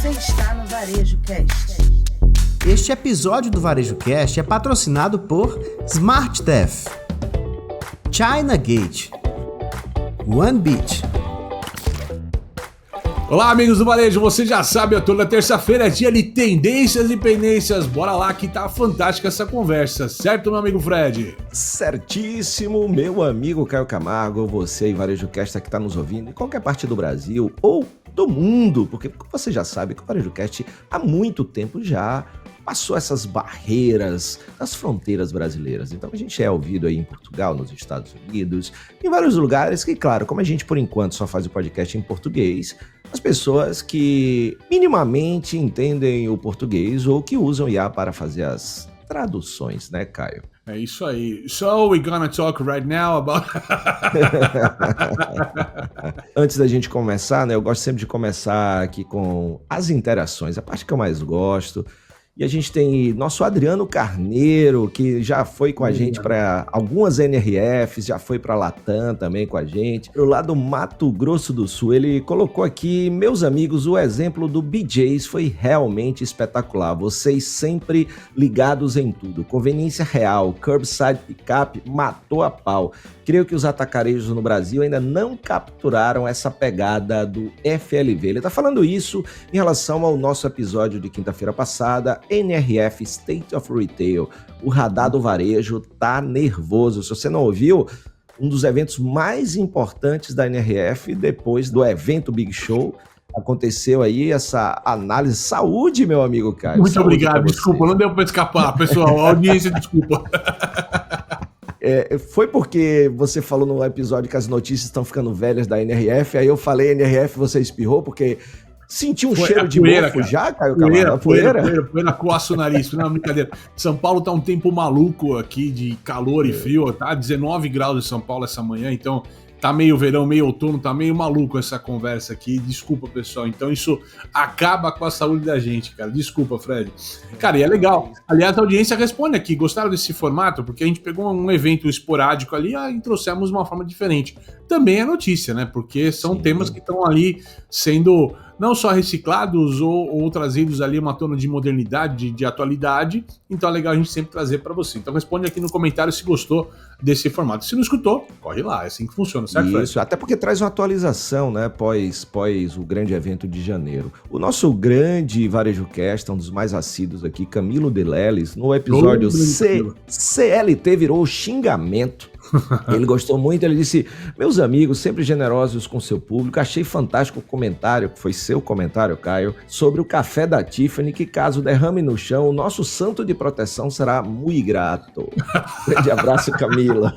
Você está no Varejo Cast. Este episódio do Varejo Cast é patrocinado por SmartDef, China Gate, OneBeat. Olá, amigos do Varejo, você já sabe, toda terça-feira é dia de tendências e pendências. Bora lá que tá fantástica essa conversa, certo, meu amigo Fred? Certíssimo, meu amigo Caio Camargo, você e Varejo Cast que tá nos ouvindo em qualquer parte do Brasil ou do mundo, porque você já sabe que o Varejo Cast há muito tempo já passou essas barreiras das fronteiras brasileiras. Então a gente é ouvido aí em Portugal, nos Estados Unidos, em vários lugares que, claro, como a gente por enquanto só faz o podcast em português, as pessoas que minimamente entendem o português ou que usam IA para fazer as traduções, né, Caio? É isso aí. So we're gonna talk right now about... Antes da gente começar, né, eu gosto sempre de começar aqui com as interações, a parte que eu mais gosto. E a gente tem nosso Adriano Carneiro, que já foi com a gente para algumas NRFs, já foi para a Latam também com a gente. Pro lado do Mato Grosso do Sul, ele colocou aqui, meus amigos, o exemplo do BJ's foi realmente espetacular. Vocês sempre ligados em tudo. Conveniência real, curbside pickup matou a pau. Creio que os atacarejos no Brasil ainda não capturaram essa pegada do FLV. Ele está falando isso em relação ao nosso episódio de quinta-feira passada, NRF State of Retail. O radar do varejo tá nervoso. Se você não ouviu, um dos eventos mais importantes da NRF, depois do evento Big Show, aconteceu aí essa análise. Saúde, meu amigo Caio. Muito Saúde, obrigado, desculpa, não deu para escapar, pessoal, a audiência, desculpa. Foi porque você falou no episódio que as notícias estão ficando velhas da NRF, aí eu falei NRF, você espirrou, porque senti um cheiro de poeira, mofo cara. já, Caio Camargo? Poeira coça o nariz, não é brincadeira. São Paulo tá um tempo maluco aqui de calor e frio, tá 19 graus em São Paulo essa manhã, então tá meio verão, meio outono, tá meio maluco essa conversa aqui, desculpa, pessoal. Então isso acaba com a saúde da gente, cara. Desculpa, Fred. Cara, e é legal. Aliás, a audiência responde aqui. Gostaram desse formato? Porque a gente pegou um evento esporádico ali e trouxemos de uma forma diferente. Também é notícia, né? Porque são temas que estão ali sendo não só reciclados ou trazidos ali uma tona de modernidade, de atualidade. Então é legal a gente sempre trazer para você. Então responde aqui no comentário se gostou desse formato. Se não escutou, corre lá. É assim que funciona, certo, Fred? Isso, até porque traz uma atualização, né, pós o grande evento de janeiro. O nosso grande Varejo Cast, um dos mais assíduos aqui, Camilo Deleles, no episódio CLT virou xingamento. Ele gostou muito, ele disse: meus amigos, sempre generosos com seu público, achei fantástico o comentário, que foi seu comentário, Caio, sobre o café da Tiffany, que caso derrame no chão, o nosso santo de proteção será muito grato. Grande abraço, Camila.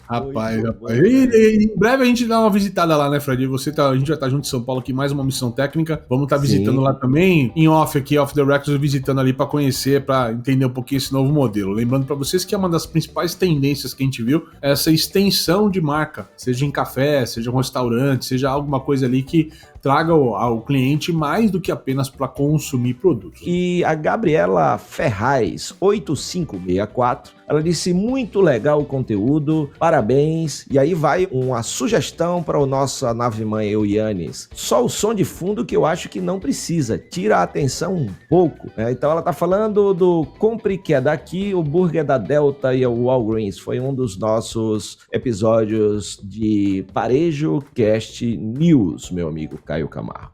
Rapaz. E em breve a gente dá uma visitada lá, né, Fred? A gente já tá junto em São Paulo aqui, mais uma missão técnica. Vamos estar visitando lá também, em off aqui, off the records, visitando ali para conhecer, para entender um pouquinho esse novo modelo. Lembrando para vocês que é uma das principais tendências que a gente viu, é essa extensão de marca, seja em café, seja um restaurante, seja alguma coisa ali que traga ao cliente mais do que apenas para consumir produtos. E a Gabriela Ferraz, 8564, ela disse: muito legal o conteúdo, parabéns. E aí vai uma sugestão para o nosso nave-mãe, eu e Yannis. Só o som de fundo que eu acho que não precisa, tira a atenção um pouco, né? Então ela tá falando do Compre que é daqui, o Burger da Delta e o Walgreens. Foi um dos nossos episódios de Varejo Cast News, meu amigo Caio Camargo.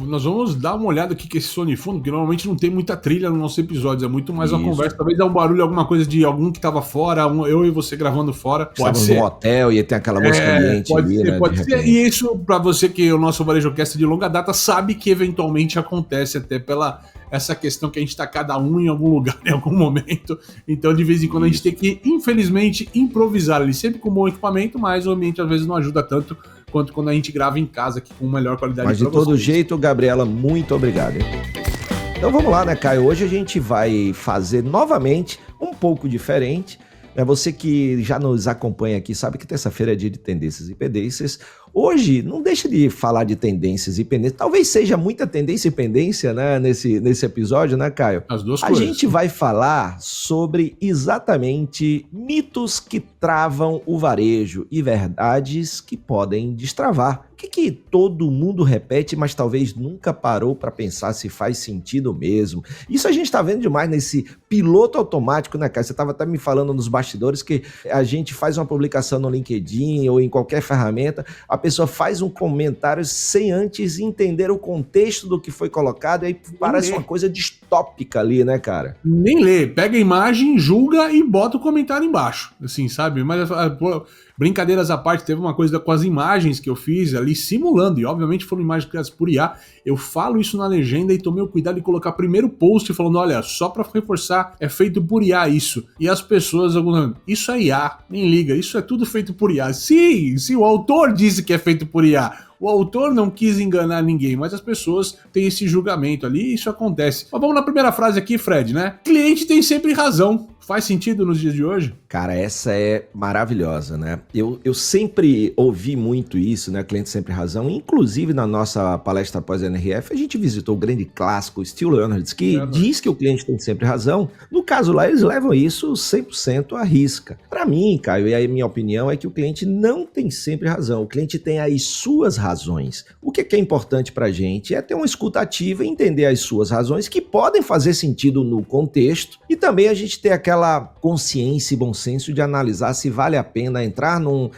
Nós vamos dar uma olhada aqui que esse som de fundo, porque normalmente não tem muita trilha nos nossos episódios, é muito mais uma conversa, talvez dá um barulho, alguma coisa de algum que tava fora, eu e você gravando fora. Pode ser no hotel e tem aquela música ambiente ali, né? Pode ser, e isso pra você que é o nosso Varejo Cast de longa data sabe que eventualmente acontece até pela essa questão que a gente tá cada um em algum lugar, em algum momento, então de vez em quando a gente tem que, infelizmente, improvisar ali, sempre com bom equipamento, mas o ambiente às vezes não ajuda tanto quanto quando a gente grava em casa aqui com melhor qualidade. Mas de todo jeito, Gabriela, muito obrigado. Então vamos lá, né, Caio? Hoje a gente vai fazer novamente um pouco diferente. Você que já nos acompanha aqui sabe que terça-feira é dia de tendências e pendências. Hoje, não deixa de falar de tendências e pendências. Talvez seja muita tendência e pendência, né, nesse episódio, né, Caio? As duas coisas. A gente vai falar sobre exatamente mitos que travam o varejo e verdades que podem destravar. O que todo mundo repete, mas talvez nunca parou para pensar se faz sentido mesmo? Isso a gente está vendo demais nesse piloto automático, né, cara? Você estava até me falando nos bastidores que a gente faz uma publicação no LinkedIn ou em qualquer ferramenta, a pessoa faz um comentário sem antes entender o contexto do que foi colocado, e aí parece uma coisa distópica ali, né, cara? Nem lê, pega a imagem, julga e bota o comentário embaixo, assim, sabe? Mas brincadeiras à parte, teve uma coisa com as imagens que eu fiz ali simulando, e obviamente foram imagens criadas por IA. Eu falo isso na legenda e tomei o cuidado de colocar primeiro post falando, olha, só para reforçar, é feito por IA isso. E as pessoas falando, isso é IA, nem liga, isso é tudo feito por IA. Sim, o autor disse que é feito por IA. O autor não quis enganar ninguém, mas as pessoas têm esse julgamento ali e isso acontece. Mas vamos na primeira frase aqui, Fred, né? Cliente tem sempre razão. Faz sentido nos dias de hoje? Cara, essa é maravilhosa, né? Eu sempre ouvi muito isso, né? Cliente sempre razão. Inclusive, na nossa palestra pós-NRF, a gente visitou o grande clássico Steel Leonards, que diz que o cliente tem sempre razão. No caso lá, eles levam isso 100% à risca. Para mim, Caio, e a minha opinião é que o cliente não tem sempre razão. O cliente tem as suas razões. O que é importante pra gente é ter uma escuta ativa e entender as suas razões, que podem fazer sentido no contexto, e também a gente ter aquela consciência e bom senso de analisar se vale a pena entrar num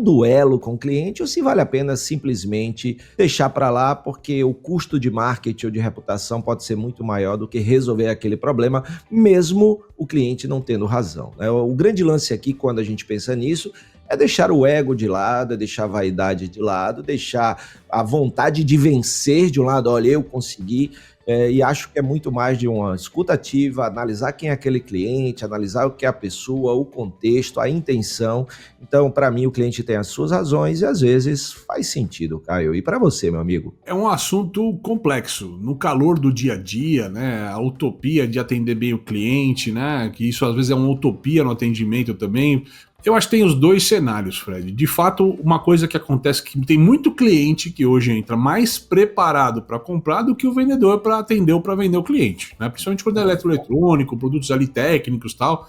duelo com o cliente ou se vale a pena simplesmente deixar para lá, porque o custo de marketing ou de reputação pode ser muito maior do que resolver aquele problema, mesmo o cliente não tendo razão, né? O grande lance aqui, quando a gente pensa nisso, é deixar o ego de lado, é deixar a vaidade de lado, deixar a vontade de vencer de um lado, olha, eu consegui. E acho que é muito mais de uma escuta ativa, analisar quem é aquele cliente, analisar o que é a pessoa, o contexto, a intenção. Então, para mim, o cliente tem as suas razões e às vezes faz sentido, Caio. E para você, meu amigo? É um assunto complexo. No calor do dia a dia, né? A utopia de atender bem o cliente, né? Que isso às vezes é uma utopia no atendimento também. Eu acho que tem os dois cenários, Fred. De fato, uma coisa que acontece é que tem muito cliente que hoje entra mais preparado para comprar do que o vendedor para atender ou para vender o cliente, né? Principalmente quando é eletroeletrônico, produtos ali técnicos e tal,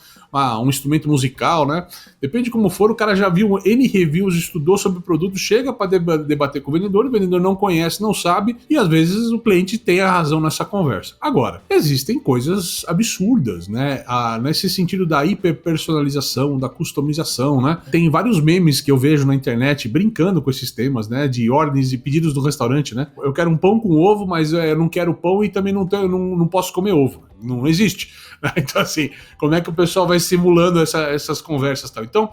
um instrumento musical, né? Depende de como for, o cara já viu N reviews, estudou sobre o produto, chega para debater com o vendedor não conhece, não sabe, e às vezes o cliente tem a razão nessa conversa. Agora, existem coisas absurdas, né? Nesse sentido da hiperpersonalização, da customização, né? Tem vários memes que eu vejo na internet brincando com esses temas, né? De ordens e pedidos do restaurante, né? Eu quero um pão com ovo, mas eu não quero pão e também não posso comer ovo. Não existe. Então, assim, como é que o pessoal vai simulando essas conversas e tal? Então,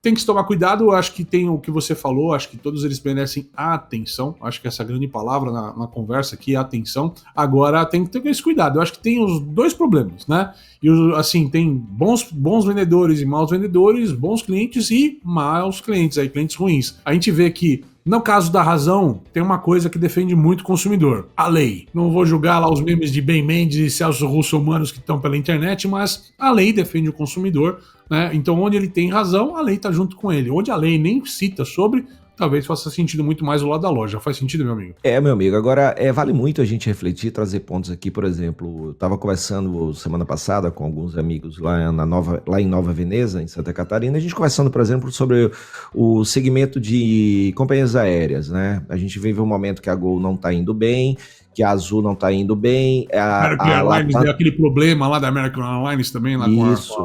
tem que se tomar cuidado. Eu acho que tem o que você falou, acho que todos eles merecem atenção. Acho que essa grande palavra na conversa aqui é atenção. Agora, tem que ter esse cuidado. Eu acho que tem os dois problemas, né? E, assim, tem bons vendedores e maus vendedores, bons clientes e maus clientes, aí, clientes ruins. A gente vê que, no caso da razão, tem uma coisa que defende muito o consumidor: a lei. Não vou julgar lá os memes de Ben Mendes e Celso Russo-Humanos que estão pela internet, mas a lei defende o consumidor, né? Então, onde ele tem razão, a lei está junto com ele. Onde a lei nem cita sobre, talvez faça sentido muito mais o lado da loja. Faz sentido, meu amigo? Meu amigo. Agora, vale muito a gente refletir, trazer pontos aqui. Por exemplo, eu estava conversando semana passada com alguns amigos lá em Nova Veneza, em Santa Catarina, a gente conversando, por exemplo, sobre o segmento de companhias aéreas, né? A gente vive um momento que a Gol não está indo bem, que a Azul não está indo bem. American Airlines deu aquele problema lá da American Airlines também, lá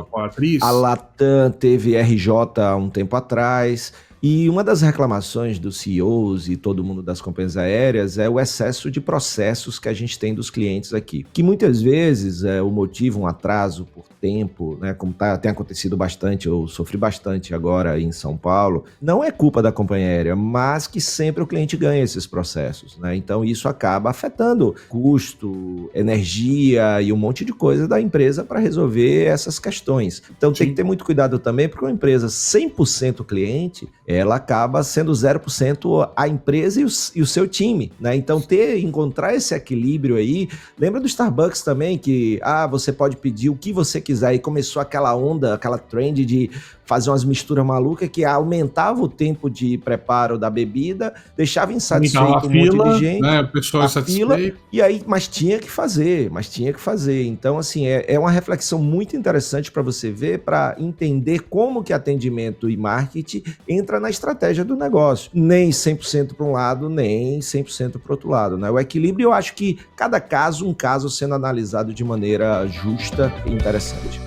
com a atriz. A Latam teve RJ há um tempo atrás. E uma das reclamações dos CEOs e todo mundo das companhias aéreas é o excesso de processos que a gente tem dos clientes aqui, que muitas vezes o motivo, um atraso por tempo, né, como tem acontecido bastante, eu sofri bastante agora em São Paulo, não é culpa da companhia aérea, mas que sempre o cliente ganha esses processos, né? Então isso acaba afetando custo, energia e um monte de coisa da empresa para resolver essas questões. Então tem que ter muito cuidado também, porque uma empresa 100% cliente, ela acaba sendo 0% a empresa e o seu time, né? Então encontrar esse equilíbrio aí, lembra do Starbucks também, que você pode pedir o que você quiser, e começou aquela onda, aquela trend de fazer umas misturas malucas que aumentava o tempo de preparo da bebida, deixava insatisfeito um monte de gente, né? O pessoal insatisfeito. E aí, mas tinha que fazer. Então, assim, é uma reflexão muito interessante para você ver, para entender como que atendimento e marketing entra na estratégia do negócio. Nem 100% para um lado, nem 100% para o outro lado, né? O equilíbrio, eu acho que cada caso, um caso sendo analisado de maneira justa e interessante.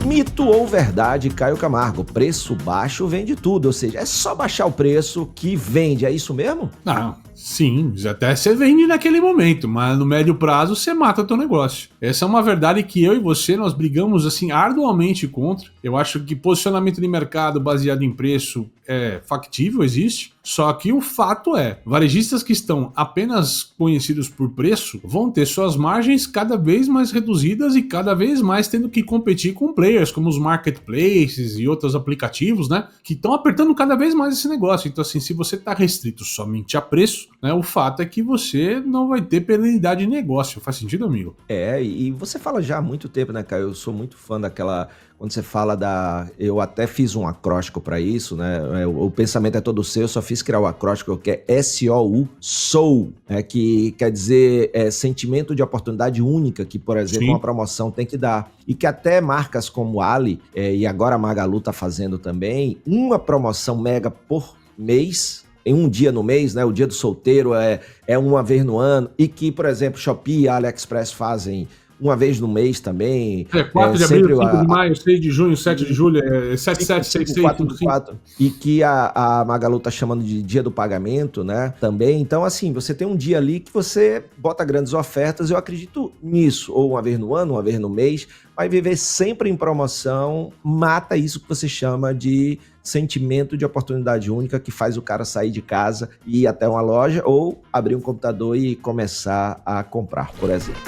Mito ou verdade, Caio Camargo? Preço baixo vende tudo, ou seja, é só baixar o preço que vende, é isso mesmo? Não, sim, até você vende naquele momento, mas no médio prazo você mata teu negócio. Essa é uma verdade que eu e você, nós brigamos assim arduamente contra. Eu acho que posicionamento de mercado baseado em preço é factível, existe. Só que o fato é, varejistas que estão apenas conhecidos por preço vão ter suas margens cada vez mais reduzidas e cada vez mais tendo que competir com players como os marketplaces e outros aplicativos, né? Que estão apertando cada vez mais esse negócio. Então, assim, se você está restrito somente a preço, né? O fato é que você não vai ter perenidade de negócio. Faz sentido, amigo? E você fala já há muito tempo, né, Caio? Eu sou muito fã daquela... Quando você fala da... Eu até fiz um acróstico para isso, né? O pensamento é todo seu, eu só fiz criar o acróstico que é SOU, SOU, né? Que quer dizer sentimento de oportunidade única, que, por exemplo, uma promoção tem que dar. E que até marcas como Ali, e agora a Magalu tá fazendo também, uma promoção mega por mês, em um dia no mês, né? O dia do solteiro é uma vez no ano, e que, por exemplo, Shopee e AliExpress fazem uma vez no mês também. 4 de abril, 5 de maio, 6 de junho, 7 de julho, 7, 7, 6, 6, 4. E que a Magalu tá chamando de dia do pagamento, né? Também. Então, assim, você tem um dia ali que você bota grandes ofertas, eu acredito nisso. Ou uma vez no ano, uma vez no mês. Vai viver sempre em promoção, mata isso que você chama de sentimento de oportunidade única, que faz o cara sair de casa e ir até uma loja ou abrir um computador e começar a comprar, por exemplo.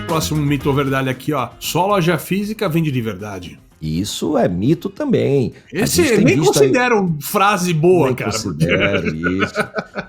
Próximo mito ou verdade aqui, ó. Só loja física vende de verdade. Isso é mito também. Esse nem considero frase boa, nem cara. Considero isso.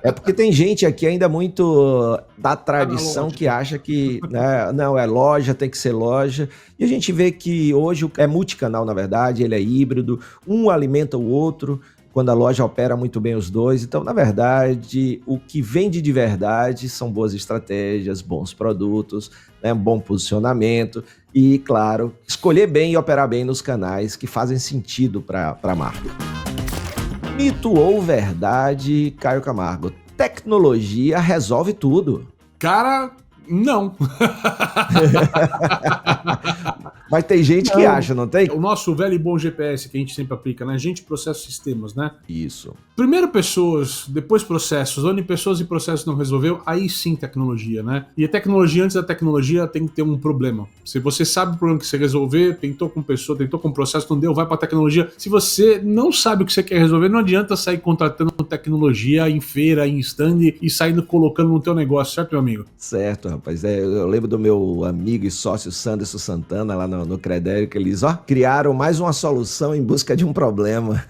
É porque tem gente aqui ainda muito da tradição que acha que, né, não, é loja, tem que ser loja. E a gente vê que hoje é multicanal, na verdade, ele é híbrido, um alimenta o outro, quando a loja opera muito bem os dois. Então, na verdade, o que vende de verdade são boas estratégias, bons produtos, né, bom posicionamento e, claro, escolher bem e operar bem nos canais que fazem sentido para a marca. Mito ou verdade, Caio Camargo? Tecnologia resolve tudo. Cara, não. Mas tem gente que acha, não tem? O nosso velho e bom GPS que a gente sempre aplica, né? Gente, processos, sistemas, né? Isso. Primeiro pessoas, depois processos. Onde pessoas e processos não resolveu, aí sim tecnologia, né? E a tecnologia, antes da tecnologia, tem que ter um problema. Se você sabe o problema que você resolver, tentou com pessoa, tentou com processo, não deu, vai pra tecnologia. Se você não sabe o que você quer resolver, não adianta sair contratando tecnologia em feira, em stand e saindo colocando no teu negócio, certo, meu amigo? Certo, rapaz. Eu lembro do meu amigo e sócio Sanderson Santana, lá no Credério, que eles criaram mais uma solução em busca de um problema.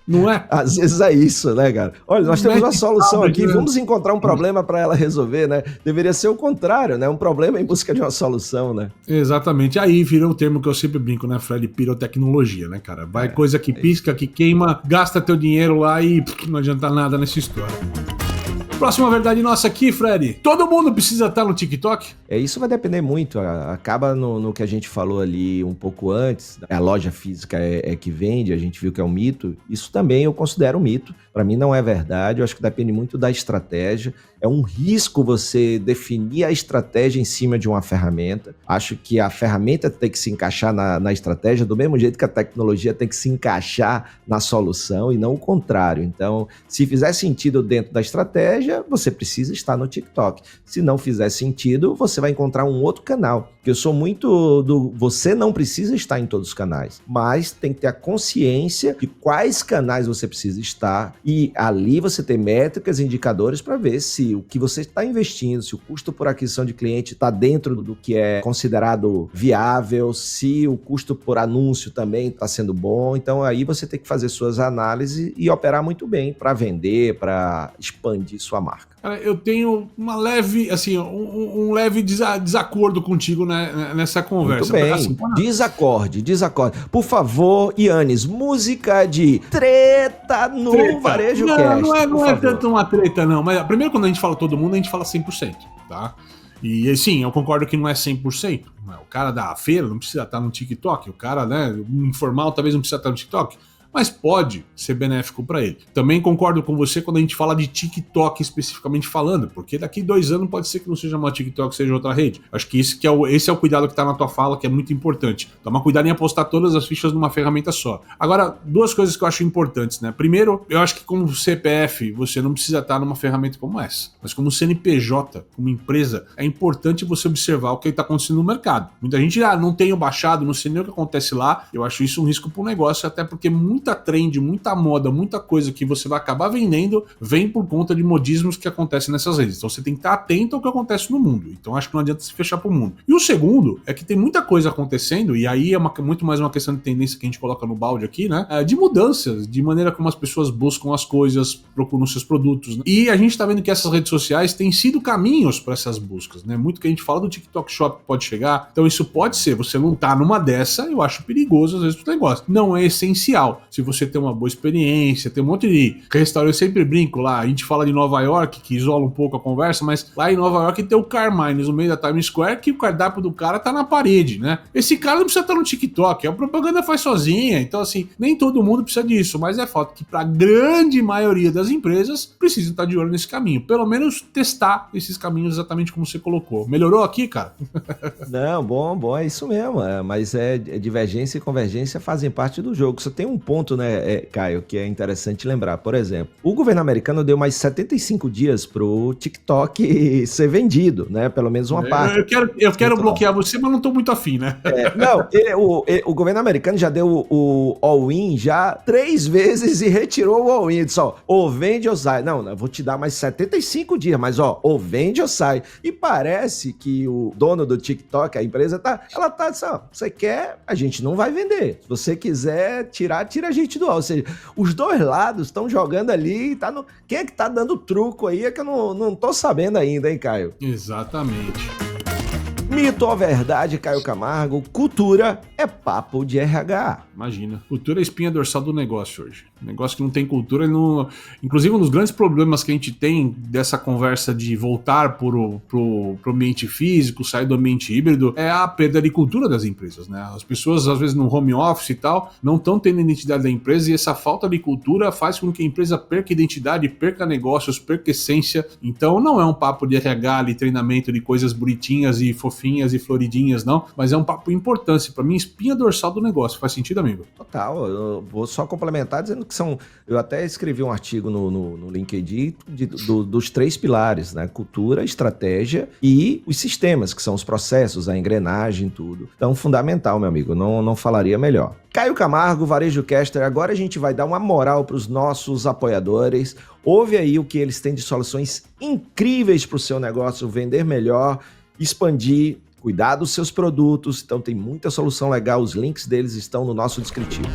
Não é? Às vezes é isso, né, cara? Olha, nós temos uma solução aqui, vamos encontrar um problema para ela resolver, né? Deveria ser o contrário, né? Um problema em busca de uma solução, né? Exatamente. Aí virou o termo que eu sempre brinco, né, Fred? Pirotecnologia, né, cara? Vai coisa que pisca, que queima, gasta teu dinheiro lá e não adianta nada nessa história. Próxima verdade nossa aqui, Fred. Todo mundo precisa estar no TikTok? Isso vai depender muito. Acaba no que a gente falou ali um pouco antes. A loja física é que vende, a gente viu que é um mito. Isso também eu considero um mito. Para mim não é verdade. Eu acho que depende muito da estratégia. É um risco você definir a estratégia em cima de uma ferramenta. Acho que a ferramenta tem que se encaixar na estratégia do mesmo jeito que a tecnologia tem que se encaixar na solução e não o contrário. Então, se fizer sentido dentro da estratégia, você precisa estar no TikTok. Se não fizer sentido, você vai encontrar um outro canal. Porque eu sou muito do... Você não precisa estar em todos os canais, mas tem que ter a consciência de quais canais você precisa estar e ali você ter métricas, indicadores para ver se o que você está investindo, se o custo por aquisição de cliente está dentro do que é considerado viável, se o custo por anúncio também está sendo bom. Então aí você tem que fazer suas análises e operar muito bem para vender, para expandir sua marca. Cara, eu tenho uma leve, assim, um leve desacordo contigo, né, nessa conversa. Muito bem, assim, desacorde. Por favor, Yannis, música de treta no Varejo Cast. Não é tanto uma treta, não. Mas primeiro, quando a gente fala todo mundo, a gente fala 100%, tá? E sim, eu concordo que não é 100%. O cara da feira não precisa estar no TikTok. O cara, né, informal talvez não precisa estar no TikTok. Mas pode ser benéfico para ele. Também concordo com você quando a gente fala de TikTok especificamente falando, porque daqui 2 anos pode ser que não seja uma TikTok, seja outra rede. Acho que esse é o cuidado que está na tua fala, que é muito importante. Toma cuidado em apostar todas as fichas numa ferramenta só. Agora, 2 coisas que eu acho importantes, né? Primeiro, eu acho que como CPF, você não precisa estar numa ferramenta como essa. Mas como CNPJ, como empresa, é importante você observar o que está acontecendo no mercado. Muita gente, não tenho baixado, não sei nem o que acontece lá. Eu acho isso um risco para o negócio, até porque muita trend, muita moda, muita coisa que você vai acabar vendendo vem por conta de modismos que acontecem nessas redes. Então você tem que estar atento ao que acontece no mundo. Então acho que não adianta se fechar pro mundo. E o segundo é que tem muita coisa acontecendo, e aí é muito mais uma questão de tendência que a gente coloca no balde aqui, né? De mudanças, de maneira como as pessoas buscam as coisas, procuram seus produtos. Né? E a gente tá vendo que essas redes sociais têm sido caminhos para essas buscas, né? Muito que a gente fala do TikTok Shop que pode chegar. Então isso pode ser, você não tá numa dessa, eu acho perigoso às vezes pro negócio. Não é essencial. Se você tem uma boa experiência, tem um monte de restaurante, eu sempre brinco lá, a gente fala de Nova York, que isola um pouco a conversa, mas lá em Nova York tem o Carmine's no meio da Times Square, que o cardápio do cara tá na parede, né? Esse cara não precisa estar no TikTok, a propaganda faz sozinha, então assim, nem todo mundo precisa disso, mas é fato que pra grande maioria das empresas precisa estar de olho nesse caminho, pelo menos testar esses caminhos exatamente como você colocou. Melhorou aqui, cara? Não, bom, é isso mesmo, mas divergência e convergência fazem parte do jogo. Só tem um ponto, né, Caio, que é interessante lembrar. Por exemplo, o governo americano deu mais 75 dias pro TikTok ser vendido, né? Pelo menos uma parte. Eu quero bloquear você, mas não tô muito afim, né? O governo americano já deu o all-in já 3 vezes e retirou o all-in. Disse, ou vende ou sai. Não, eu vou te dar mais 75 dias, mas ou vende ou sai. E parece que o dono do TikTok, a empresa, ela tá assim, você quer, a gente não vai vender. Se você quiser tirar, tira a gente do all. Ou seja, os 2 lados estão jogando ali, quem é que tá dando truco aí é que eu não tô sabendo ainda, hein, Caio? Exatamente. Mito ou verdade, Caio Camargo, cultura é papo de RH. Imagina, cultura é a espinha dorsal do negócio hoje. Negócio que não tem cultura, inclusive um dos grandes problemas que a gente tem dessa conversa de voltar pro ambiente físico, sair do ambiente híbrido, é a perda de cultura das empresas, né? As pessoas, às vezes, no home office e tal, não estão tendo a identidade da empresa, e essa falta de cultura faz com que a empresa perca identidade, perca negócios, perca essência. Então não é um papo de RH, de treinamento, de coisas bonitinhas e fofinhas e floridinhas, não, mas é um papo importante, para mim, espinha dorsal do negócio. Faz sentido, amigo? Total, eu vou só complementar dizendo que eu até escrevi um artigo no LinkedIn dos 3 pilares, né? Cultura, estratégia e os sistemas, que são os processos, a engrenagem, tudo. Então, fundamental, meu amigo, não falaria melhor. Caio Camargo, Varejo Caster, agora a gente vai dar uma moral para os nossos apoiadores. Ouve aí o que eles têm de soluções incríveis para o seu negócio vender melhor, expandir, cuidar dos seus produtos. Então tem muita solução legal, os links deles estão no nosso descritivo.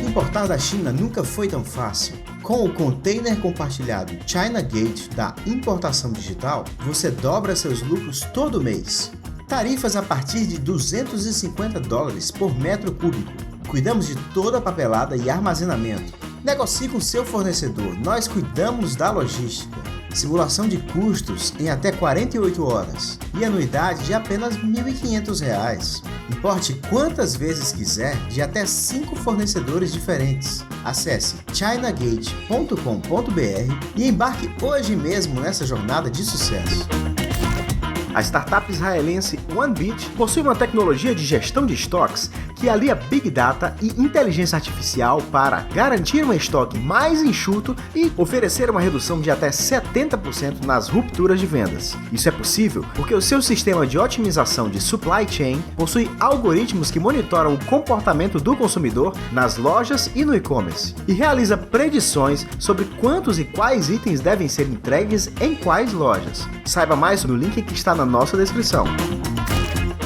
Importar da China nunca foi tão fácil. Com o container compartilhado China Gate da Importação Digital, você dobra seus lucros todo mês. Tarifas a partir de $250 por metro cúbico. Cuidamos de toda a papelada e armazenamento. Negocie com seu fornecedor, nós cuidamos da logística. Simulação de custos em até 48 horas e anuidade de apenas R$ 1.500. Importe quantas vezes quiser de até 5 fornecedores diferentes. Acesse chinagate.com.br e embarque hoje mesmo nessa jornada de sucesso. A startup israelense OneBit possui uma tecnologia de gestão de estoques que alia Big Data e inteligência artificial para garantir um estoque mais enxuto e oferecer uma redução de até 70% nas rupturas de vendas. Isso é possível porque o seu sistema de otimização de supply chain possui algoritmos que monitoram o comportamento do consumidor nas lojas e no e-commerce e realiza predições sobre quantos e quais itens devem ser entregues em quais lojas. Saiba mais no link que está na nossa descrição.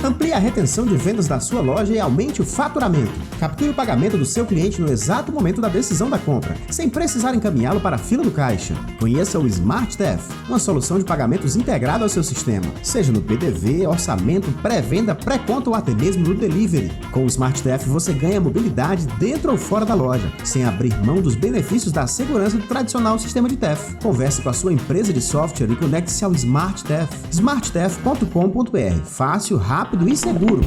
Amplie a retenção de vendas da sua loja e aumente o faturamento. Capture o pagamento do seu cliente no exato momento da decisão da compra, sem precisar encaminhá-lo para a fila do caixa. Conheça o SmartTef, uma solução de pagamentos integrada ao seu sistema, seja no PDV, orçamento, pré-venda, pré-conta ou até mesmo no delivery. Com o SmartTef você ganha mobilidade dentro ou fora da loja, sem abrir mão dos benefícios da segurança do tradicional sistema de TEF. Converse com a sua empresa de software e conecte-se ao SmartTef. smarttef.com.br. Fácil, rápido e seguro.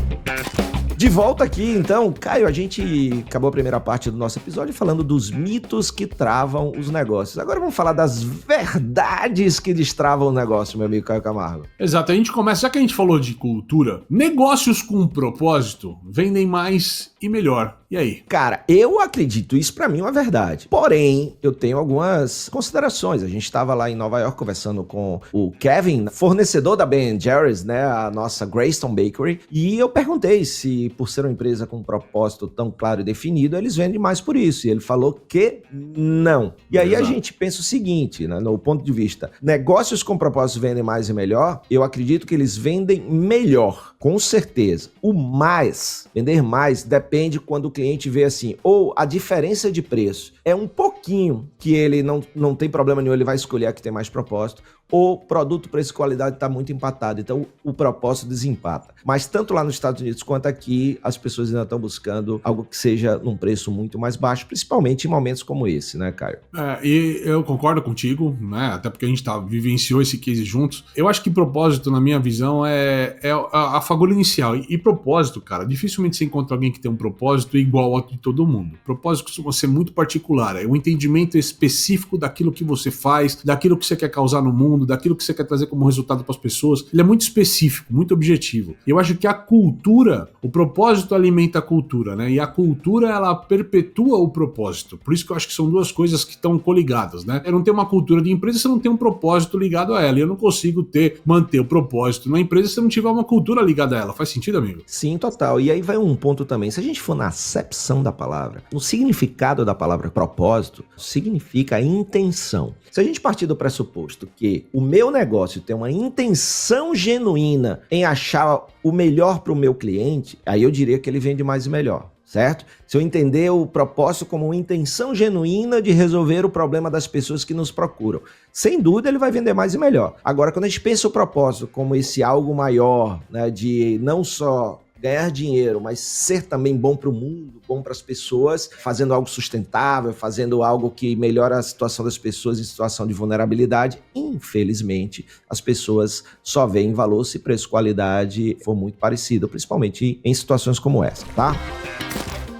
De volta aqui, então, Caio, a gente acabou a primeira parte do nosso episódio falando dos mitos que travam os negócios. Agora vamos falar das verdades que destravam o negócio, meu amigo Caio Camargo. Exato, a gente começa, já que a gente falou de cultura, negócios com propósito vendem mais e melhor. E aí? Cara, eu acredito, isso pra mim é uma verdade. Porém, eu tenho algumas considerações. A gente estava lá em Nova York conversando com o Kevin, fornecedor da Ben & Jerry's, né, a nossa Greystone Bakery, e eu perguntei se, por ser uma empresa com um propósito tão claro e definido, eles vendem mais por isso. E ele falou que não. E aí a gente pensa o seguinte, né, no ponto de vista, negócios com propósito vendem mais e melhor, eu acredito que eles vendem melhor, com certeza. O mais, vender mais, depende quando o cliente vê assim, ou a diferença de preço é um pouquinho que ele não tem problema nenhum, ele vai escolher a que tem mais propósito, ou produto, preço e qualidade está muito empatado, então o propósito desempata. Mas tanto lá nos Estados Unidos quanto aqui, as pessoas ainda estão buscando algo que seja num preço muito mais baixo, principalmente em momentos como esse, né, Caio? E eu concordo contigo, né, até porque a gente vivenciou esse case juntos. Eu acho que propósito, na minha visão, é a fagulha inicial. E propósito, cara, dificilmente você encontra alguém que tem um propósito igual ao de todo mundo. Propósito costuma ser muito particular, é um entendimento específico daquilo que você faz, daquilo que você quer causar no mundo, daquilo que você quer trazer como resultado para as pessoas. Ele é muito específico, muito objetivo. Eu acho que a cultura, o propósito alimenta a cultura, né? E a cultura, ela perpetua o propósito. Por isso que eu acho que são duas coisas que estão coligadas, né? Eu não tenho uma cultura de empresa se eu não tenho um propósito ligado a ela. E eu não consigo manter o propósito na empresa se eu não tiver uma cultura ligada a ela. Faz sentido, amigo? Sim, total. E aí vai um ponto também. Se a gente for na acepção da palavra, no significado da palavra propósito, significa intenção. Se a gente partir do pressuposto que o meu negócio tem uma intenção genuína em achar o melhor para o meu cliente, aí eu diria que ele vende mais e melhor, certo? Se eu entender o propósito como uma intenção genuína de resolver o problema das pessoas que nos procuram, sem dúvida ele vai vender mais e melhor. Agora, quando a gente pensa o propósito como esse algo maior, né, de não só ganhar dinheiro, mas ser também bom para o mundo, bom para as pessoas, fazendo algo sustentável, fazendo algo que melhora a situação das pessoas em situação de vulnerabilidade, infelizmente, as pessoas só veem valor se preço-qualidade for muito parecido, principalmente em situações como essa, tá?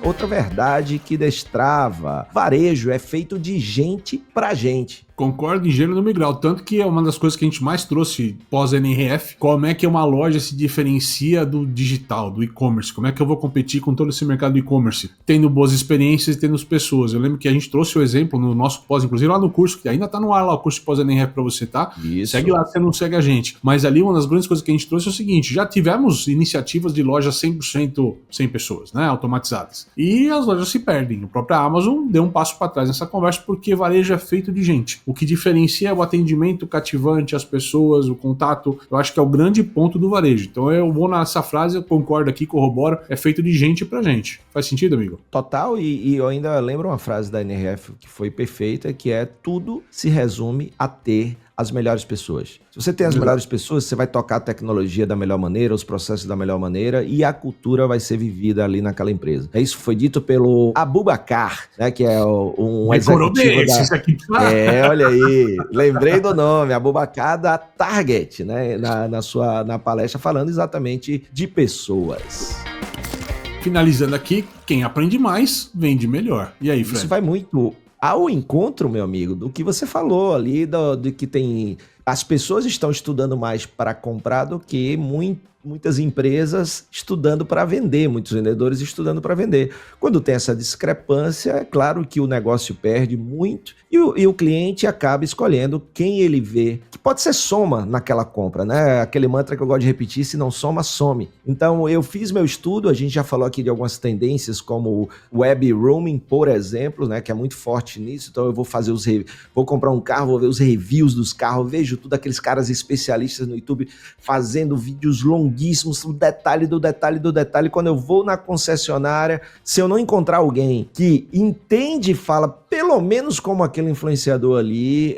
Outra verdade que destrava: varejo é feito de gente pra gente. Concordo em gênero no grau, tanto que é uma das coisas que a gente mais trouxe pós-NRF, como é que uma loja se diferencia do digital, do e-commerce, como é que eu vou competir com todo esse mercado do e-commerce, tendo boas experiências e tendo as pessoas. Eu lembro que a gente trouxe o exemplo no nosso pós, inclusive lá no curso, que ainda tá no ar lá o curso de pós-NRF pra você, tá? Isso. Segue lá, você não segue a gente. Mas ali uma das grandes coisas que a gente trouxe é o seguinte, já tivemos iniciativas de lojas 100% sem pessoas, né, automatizadas. E as lojas se perdem. A própria Amazon deu um passo para trás nessa conversa porque varejo é feito de gente. O que diferencia é o atendimento cativante, as pessoas, o contato. Eu acho que é o grande ponto do varejo. Então eu vou nessa frase, eu concordo aqui, corroboro, é feito de gente pra gente. Faz sentido, amigo? Total, e eu ainda lembro uma frase da NRF que foi perfeita, que é: tudo se resume a ter as melhores pessoas. Se você tem as melhores pessoas, você vai tocar a tecnologia da melhor maneira, os processos da melhor maneira e a cultura vai ser vivida ali naquela empresa. Isso foi dito pelo Abubakar, né, que é um executivo olha aí, lembrei do nome, Abubakar da Target, né, na palestra falando exatamente de pessoas. Finalizando aqui, quem aprende mais, vende melhor. E aí, Fred? Isso vai muito ao encontro, meu amigo, do que você falou ali, do que tem... As pessoas estão estudando mais para comprar do que muitas empresas estudando para vender, muitos vendedores estudando para vender. Quando tem essa discrepância, é claro que o negócio perde muito e o cliente acaba escolhendo quem ele vê que pode ser soma naquela compra, né? Aquele mantra que eu gosto de repetir, se não soma, some. Então, eu fiz meu estudo, a gente já falou aqui de algumas tendências, como o web rooming, por exemplo, né? Que é muito forte nisso. Então, eu vou fazer vou comprar um carro, vou ver os reviews dos carros, vejo tudo aqueles caras especialistas no YouTube fazendo vídeos longuíssimos, o detalhe do detalhe do detalhe. Quando eu vou na concessionária, se eu não encontrar alguém que entende e fala pelo menos como aquele influenciador ali,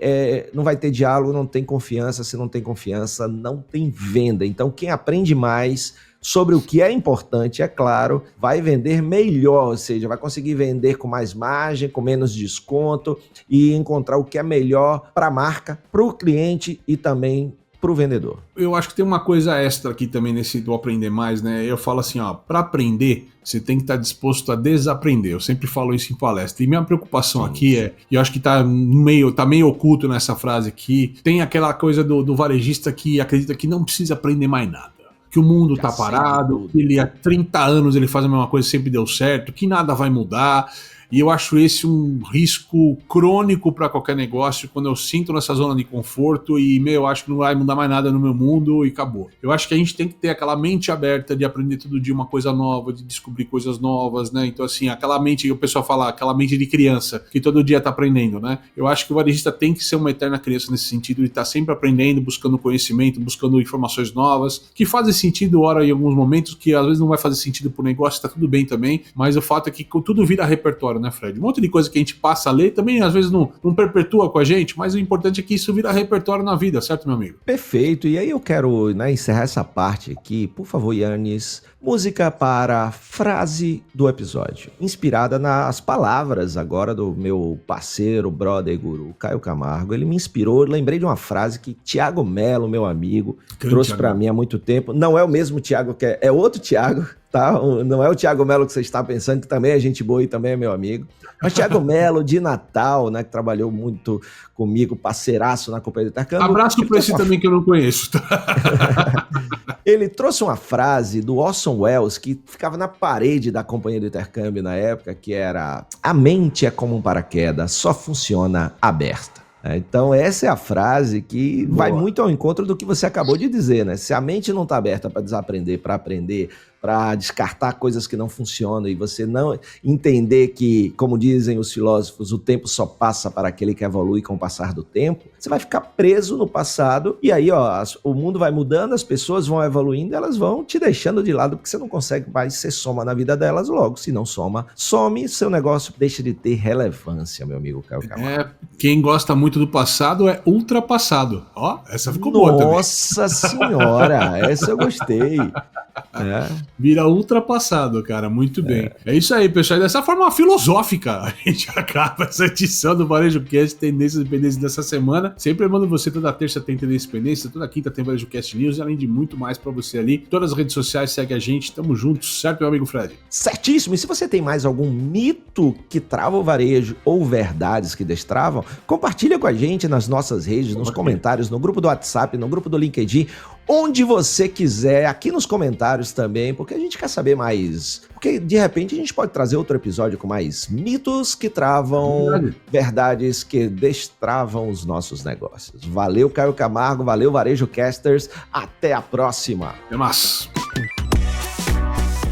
não vai ter diálogo, não tem confiança. Se não tem confiança, não tem venda. Então, quem aprende mais sobre o que é importante, é claro, vai vender melhor, ou seja, vai conseguir vender com mais margem, com menos desconto e encontrar o que é melhor para a marca, para o cliente e também para o vendedor. Eu acho que tem uma coisa extra aqui também nesse do aprender mais, né? Eu falo assim, ó, para aprender, você tem que estar disposto a desaprender. Eu sempre falo isso em palestra. E minha preocupação aqui e eu acho que tá meio oculto nessa frase aqui, tem aquela coisa do varejista que acredita que não precisa aprender mais nada. Que o mundo tá parado, que ele há 30 anos ele faz a mesma coisa, sempre deu certo, que nada vai mudar. E eu acho esse um risco crônico para qualquer negócio, quando eu sinto nessa zona de conforto e, eu acho que não vai mudar mais nada no meu mundo e acabou. Eu acho que a gente tem que ter aquela mente aberta de aprender todo dia uma coisa nova, de descobrir coisas novas, né? Então, assim, aquela mente que o pessoal fala, aquela mente de criança, que todo dia tá aprendendo, né? Eu acho que o varejista tem que ser uma eterna criança nesse sentido, de estar sempre aprendendo, buscando conhecimento, buscando informações novas, que fazem sentido, ora, em alguns momentos, que às vezes não vai fazer sentido pro negócio, tá tudo bem também, mas o fato é que tudo vira repertório, né, Fred? Um monte de coisa que a gente passa a ler também, às vezes não perpetua com a gente, mas o importante é que isso vira repertório na vida, certo, meu amigo? Perfeito, e aí eu quero, né, encerrar essa parte aqui, por favor, Yannis, música para a frase do episódio, inspirada nas palavras agora do meu parceiro, brother, guru, Caio Camargo. Ele me inspirou, lembrei de uma frase que Thiago Mello, meu amigo, trouxe para mim há muito tempo. Não é o mesmo Thiago, é outro Thiago, tá? Não é o Thiago Mello que você está pensando, que também é gente boa e também é meu amigo. Mas Thiago Mello, de Natal, né, que trabalhou muito comigo, parceiraço na Companhia do Intercâmbio. Abraço para esse também que eu não conheço. Tá? Ele trouxe uma frase do Orson Welles, que ficava na parede da Companhia do Intercâmbio na época, que era: a mente é como um paraquedas, só funciona aberta. Então essa é a frase que vai muito ao encontro do que você acabou de dizer, né? Se a mente não está aberta para desaprender, para aprender, para descartar coisas que não funcionam e você não entender que, como dizem os filósofos, o tempo só passa para aquele que evolui com o passar do tempo, você vai ficar preso no passado e aí, ó, o mundo vai mudando, as pessoas vão evoluindo, elas vão te deixando de lado porque você não consegue mais ser soma na vida delas. Logo, se não soma, some, seu negócio deixa de ter relevância, meu amigo Caio Camargo. Quem gosta muito do passado é ultrapassado. Ó, essa ficou boa também. Nossa senhora, essa eu gostei. Vira ultrapassado, cara, muito bem. É isso aí, pessoal. E dessa forma filosófica, a gente acaba essa edição do Varejo Cast Tendências e Pendências dessa semana. Sempre lembrando você, toda terça tem Tendências e Pendências, toda quinta tem Varejo Cast News, além de muito mais pra você ali. Todas as redes sociais, segue a gente, tamo juntos, certo, meu amigo Fred? Certíssimo. E se você tem mais algum mito que trava o varejo ou verdades que destravam, compartilha com a gente nas nossas redes, nos comentários, no grupo do WhatsApp, no grupo do LinkedIn, onde você quiser, aqui nos comentários também, porque a gente quer saber mais. Porque, de repente, a gente pode trazer outro episódio com mais mitos que travam, verdades que destravam os nossos negócios. Valeu, Caio Camargo, valeu, Varejo Casters, até a próxima. Até mais.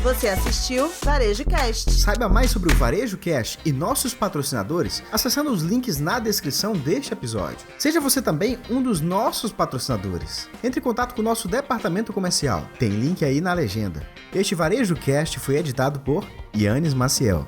Você assistiu Varejo Cast. Saiba mais sobre o Varejo Cast e nossos patrocinadores acessando os links na descrição deste episódio. Seja você também um dos nossos patrocinadores. Entre em contato com o nosso departamento comercial. Tem link aí na legenda. Este Varejo Cast foi editado por Yannis Maciel.